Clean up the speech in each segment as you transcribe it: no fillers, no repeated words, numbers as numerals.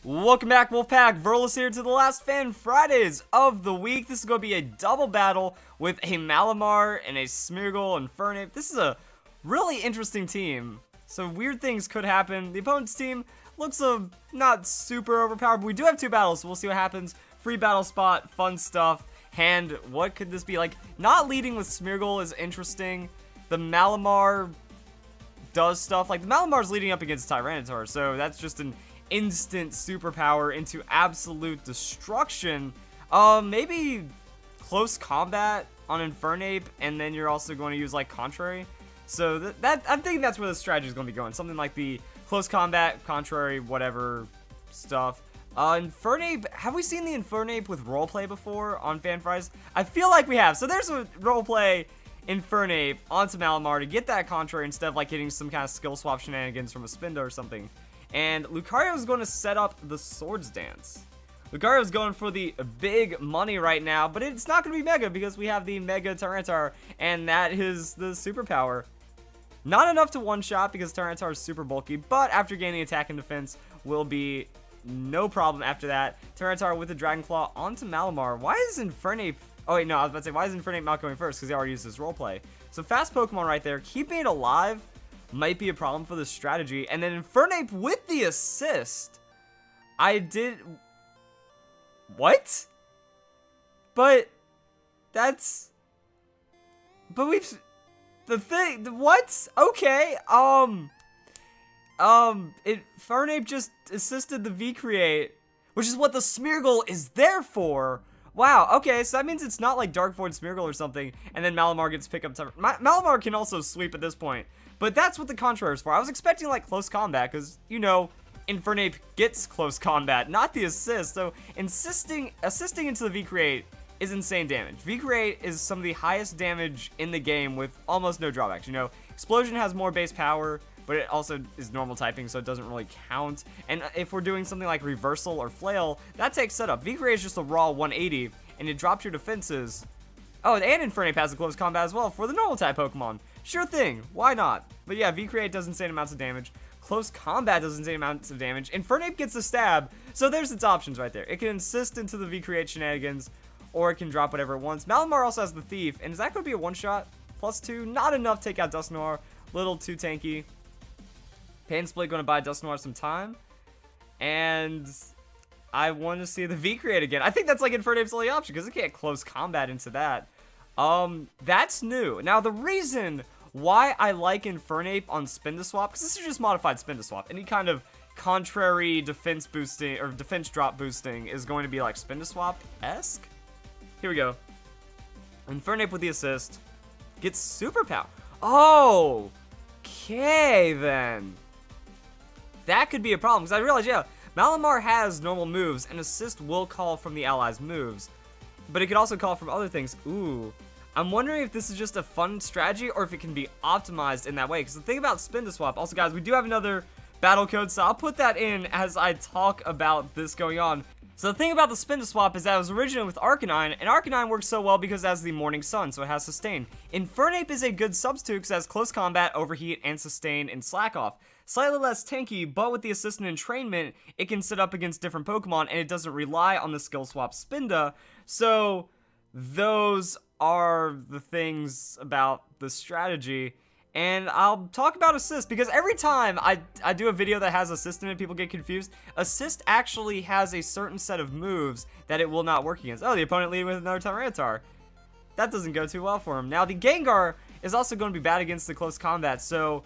Welcome back, Wolfpack. Verlis here to the last Fan Fridays of the week. This is going to be a double battle with a Malamar and a Smeargle and Infernape. This is a really interesting team, so weird things could happen. The opponent's team looks not super overpowered, but we do have two battles, so we'll see what happens. Free battle spot, fun stuff. And what could this be? Like, not leading with Smeargle is interesting. The Malamar does stuff. Like, the Malamar's leading up against Tyranitar, so that's just an instant superpower into absolute destruction. Maybe close combat on Infernape, and then you're also going to use like Contrary. So that I'm thinking that's where the strategy is going to be going. Something like the close combat, Contrary, whatever stuff. Infernape, have we seen the Infernape with roleplay before on Fan Fridays? I feel like we have. So there's a roleplay Infernape onto Malamar to get that Contrary instead of like getting some kind of skill swap shenanigans from a Spinda or something. And Lucario is going to set up the Swords Dance. Lucario is going for the big money right now, but it's not going to be Mega because we have the Mega Tyranitar, and that is the superpower. Not enough to one-shot because Tyranitar is super bulky, but after gaining attack and defense will be no problem after that. Tyranitar with the Dragon Claw onto Malamar. Why is Infernape... Oh, wait, no, I was about to say, why is Infernape not going first? Because he already used his roleplay. So fast Pokemon right there. Keeping it alive might be a problem for this strategy. And then Infernape with the assist. What? But what? Okay. Infernape just assisted the V-Create, which is what the Smeargle is there for. Wow, okay, so that means it's not like Dark Void Smeargle or something, and then Malamar gets pick up time. Malamar can also sweep at this point, but that's what the Contrary is for. I was expecting like close combat, because, you know, Infernape gets close combat, not the assist, so assisting into the V-Create is insane damage. V-Create is some of the highest damage in the game with almost no drawbacks. You know, Explosion has more base power, but it also is normal typing, so it doesn't really count. And if we're doing something like Reversal or Flail, that takes setup. V-Create is just a raw 180, and it drops your defenses. Oh, and Infernape has a close combat as well for the normal type Pokemon. Sure thing, why not? But yeah, V-Create does insane amounts of damage. Close combat does insane amounts of damage. Infernape gets a stab, so there's its options right there. It can assist into the V-Create shenanigans, or it can drop whatever it wants. Malamar also has the Thief, and is that going to be a one-shot? +2, not enough to take out Dusknoir. Little too tanky. Pain Split going to buy Dusknoir some time. And I want to see the V-Create again. I think that's like Infernape's only option because it can't close combat into that. That's new. Now, the reason why I like Infernape on Spinda Swap, because this is just modified Spinda Swap. Any kind of contrary defense boosting or defense drop boosting is going to be like Spinda Swap-esque. Here we go. Infernape with the assist. Gets superpower. Oh! Okay, then. That could be a problem, because I realized, yeah, Malamar has normal moves, and assist will call from the allies' moves. But it could also call from other things. Ooh. I'm wondering if this is just a fun strategy, or if it can be optimized in that way. Because the thing about Spinda Swap, also guys, we do have another battle code, so I'll put that in as I talk about this going on. So the thing about the Spinda Swap is that it was originated with Arcanine, and Arcanine works so well because it has the Morning Sun, so it has Sustain. Infernape is a good substitute because it has Close Combat, Overheat, and Sustain and Slack Off. Slightly less tanky, but with the Assistant Entrainment, it can sit up against different Pokemon, and it doesn't rely on the Skill Swap Spinda. So those are the things about the strategy. And I'll talk about Assist, because every time I do a video that has Assist in it, people get confused. Assist actually has a certain set of moves that it will not work against. Oh, the opponent leading with another Tyranitar. That doesn't go too well for him. Now, the Gengar is also going to be bad against the close combat, so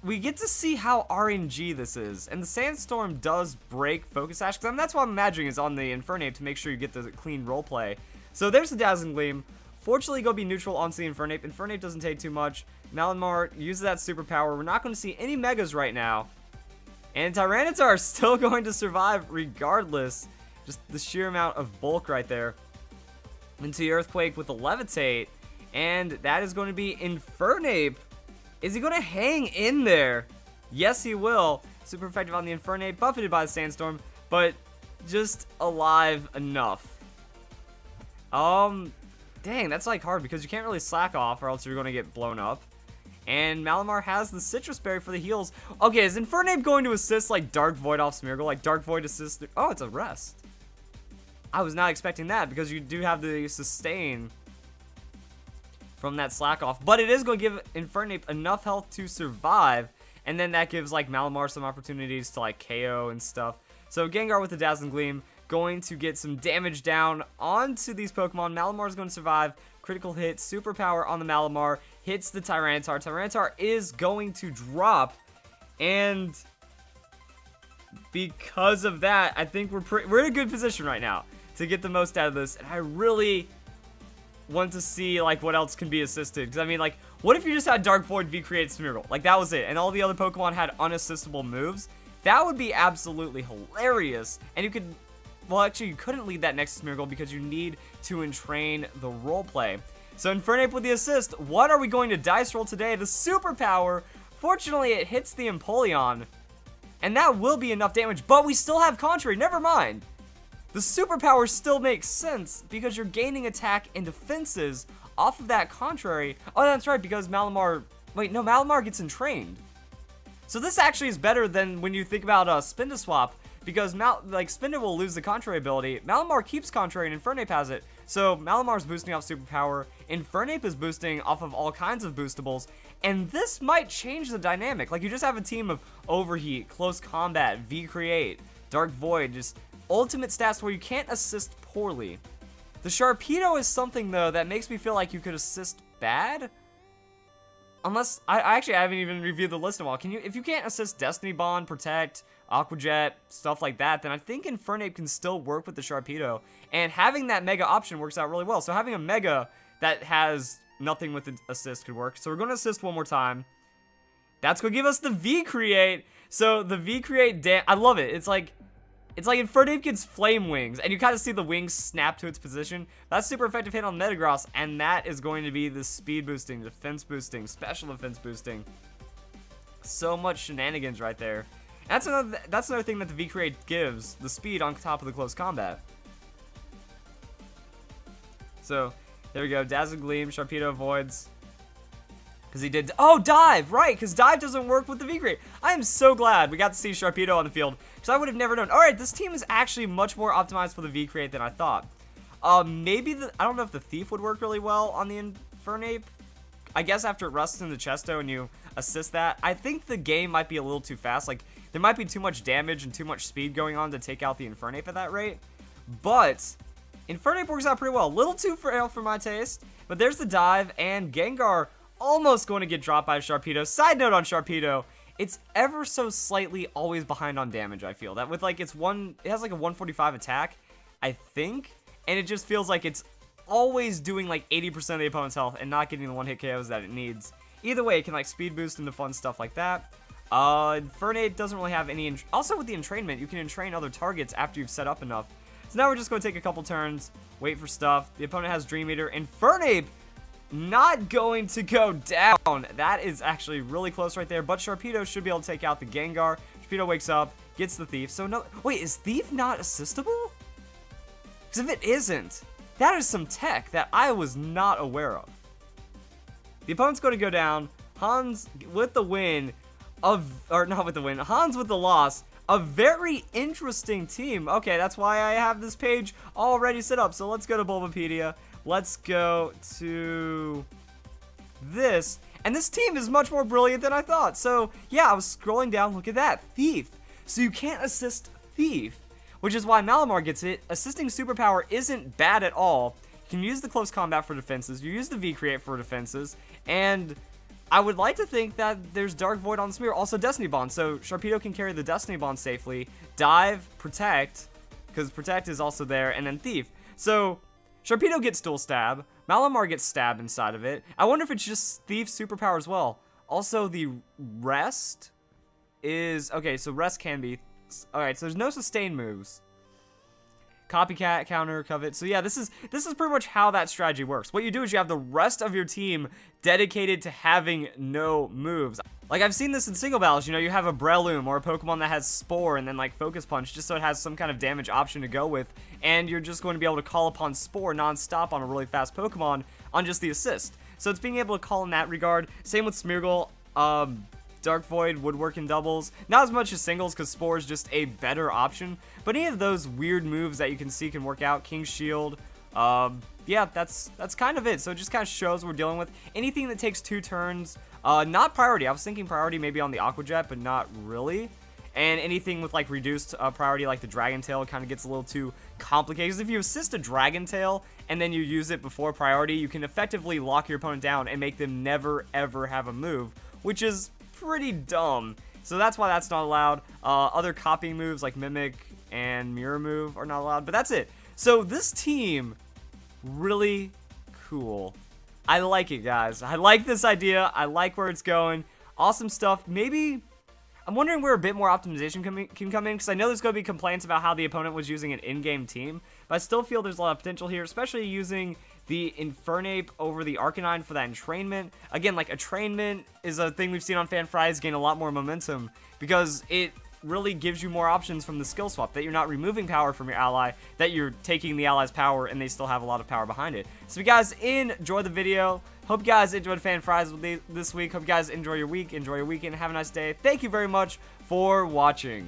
we get to see how RNG this is. And the Sandstorm does break Focus Sash, because that's what I'm imagining is on the Infernape to make sure you get the clean roleplay. So there's the Dazzling Gleam. Fortunately, go be neutral onto the Infernape. Infernape doesn't take too much. Malamar uses that superpower. We're not going to see any Megas right now. And Tyranitar is still going to survive regardless. Just the sheer amount of bulk right there. Into the Earthquake with the Levitate. And that is going to be Infernape. Is he going to hang in there? Yes, he will. Super effective on the Infernape. Buffeted by the Sandstorm. But just alive enough. Dang, that's like hard because you can't really slack off or else you're going to get blown up. And Malamar has the Citrus Berry for the heals. Okay, is Infernape going to assist like Dark Void off Smeargle? Like Dark Void assist? Oh, it's a rest. I was not expecting that because you do have the sustain from that slack off. But it is going to give Infernape enough health to survive. And then that gives like Malamar some opportunities to like KO and stuff. So Gengar with the Dazzling Gleam going to get some damage down onto these Pokemon. Malamar is going to survive. Critical hit, superpower on the Malamar, hits the Tyranitar. Tyranitar is going to drop, and because of that, I think we're in a good position right now to get the most out of this, and I really want to see, like, what else can be assisted, because, I mean, like, what if you just had Dark Void V-Create Smeargle? Like, that was it, and all the other Pokemon had unassistable moves? That would be absolutely hilarious, and you could... Well, actually, you couldn't lead that next Smeargle because you need to entrain the roleplay. So Infernape with the assist. What are we going to dice roll today? The superpower. Fortunately, it hits the Empoleon. And that will be enough damage, but we still have Contrary. Never mind. The superpower still makes sense because you're gaining attack and defenses off of that Contrary. Oh, that's right, because Malamar... Wait, no, Malamar gets entrained. So this actually is better than when you think about Spinda Swap. Because, Spinda will lose the Contrary ability. Malamar keeps Contrary and Infernape has it. So, Malamar's boosting off Superpower. Infernape is boosting off of all kinds of boostables. And this might change the dynamic. Like, you just have a team of Overheat, Close Combat, V-Create, Dark Void. Just ultimate stats where you can't assist poorly. The Sharpedo is something, though, that makes me feel like you could assist bad. Unless, I haven't even reviewed the list in a while. If you can't assist Destiny Bond, Protect, Aqua Jet, stuff like that, then I think Infernape can still work with the Sharpedo. And having that Mega option works out really well. So having a Mega that has nothing with the assist could work. So we're going to assist one more time. That's going to give us the V-Create. So the V-Create, I love it. It's like Infernape gets Flame Wings, and you kind of see the wings snap to its position. That's super effective hit on Metagross, and that is going to be the speed boosting, defense boosting, special defense boosting. So much shenanigans right there. That's another thing that the V-Create gives, the speed on top of the close combat. So, there we go, Dazzling Gleam, Sharpedo avoids. Because he did, oh, Dive, right, because Dive doesn't work with the V-Create. I am so glad we got to see Sharpedo on the field, because I would have never known. Alright, this team is actually much more optimized for the V-Create than I thought. Maybe I don't know if the Thief would work really well on the Infernape. I guess after it rusts in the Chesto and you assist that, I think the game might be a little too fast. Like, there might be too much damage and too much speed going on to take out the Infernape at that rate. But Infernape works out pretty well. A little too frail for my taste. But there's the Dive, and Gengar almost going to get dropped by Sharpedo. Side note on Sharpedo, it's ever so slightly always behind on damage, I feel. That with like it has like a 145 attack, I think. And it just feels like it's always doing like 80% of the opponent's health and not getting the one-hit KOs that it needs. Either way, it can like speed boost into fun stuff like that. Infernape doesn't really have any... Also with the entrainment, you can entrain other targets after you've set up enough. So now we're just going to take a couple turns, wait for stuff. The opponent has Dream Eater. Infernape not going to go down. That is actually really close right there, but Sharpedo should be able to take out the Gengar. Sharpedo wakes up, gets the Thief. So no... Wait, is Thief not assistable? Because if it isn't, that is some tech that I was not aware of. The opponent's going to go down. Hans with the win. Not with the win. Hans with the loss. A very interesting team. Okay, that's why I have this page already set up. So let's go to Bulbapedia. Let's go to this. And this team is much more brilliant than I thought. So, yeah, I was scrolling down. Look at that. Thief. So you can't assist Thief, which is why Malamar gets it. Assisting Superpower isn't bad at all. You can use the Close Combat for defenses. You use the V-Create for defenses. And I would like to think that there's Dark Void on the Smear. Also Destiny Bond. So Sharpedo can carry the Destiny Bond safely. Dive, Protect, because Protect is also there. And then Thief. So Sharpedo gets Dual Stab. Malamar gets stabbed inside of it. I wonder if it's just Thief Superpower as well. Also, the Rest is... Okay, so Rest can be... Alright, so there's no sustain moves. Copycat, counter, covet. So yeah, this is pretty much how that strategy works. What you do is you have the rest of your team dedicated to having no moves. Like, I've seen this in single battles. You know, you have a Breloom or a Pokemon that has Spore and then, like, Focus Punch, just so it has some kind of damage option to go with. And you're just going to be able to call upon Spore non-stop on a really fast Pokemon on just the assist. So it's being able to call in that regard. Same with Smeargle. Dark Void would work in doubles. Not as much as singles, because Spore is just a better option. But any of those weird moves that you can see can work out. King's Shield. Yeah, that's kind of it. So it just kind of shows what we're dealing with. Anything that takes 2 turns. Not priority. I was thinking priority maybe on the Aqua Jet, but not really. And anything with like reduced priority, like the Dragon Tail, kind of gets a little too complicated. Because if you assist a Dragon Tail and then you use it before priority, you can effectively lock your opponent down and make them never ever have a move, which is pretty dumb. So that's why that's not allowed. Other copying moves like Mimic and Mirror Move are not allowed. But that's it. So this team, really cool. I like it, guys. I like this idea. I like where it's going. Awesome stuff. Maybe I'm wondering where a bit more optimization can come in, because I know there's going to be complaints about how the opponent was using an in-game team, but I still feel there's a lot of potential here, especially using the Infernape over the Arcanine for that entrainment. Again, like, entrainment is a thing we've seen on Fan Fries gain a lot more momentum, because it really gives you more options from the skill swap, that you're not removing power from your ally, that you're taking the ally's power and they still have a lot of power behind it. So if you guys enjoyed the video, hope you guys enjoyed Fan Fries this week. Hope you guys enjoy your week, enjoy your weekend, have a nice day. Thank you very much for watching.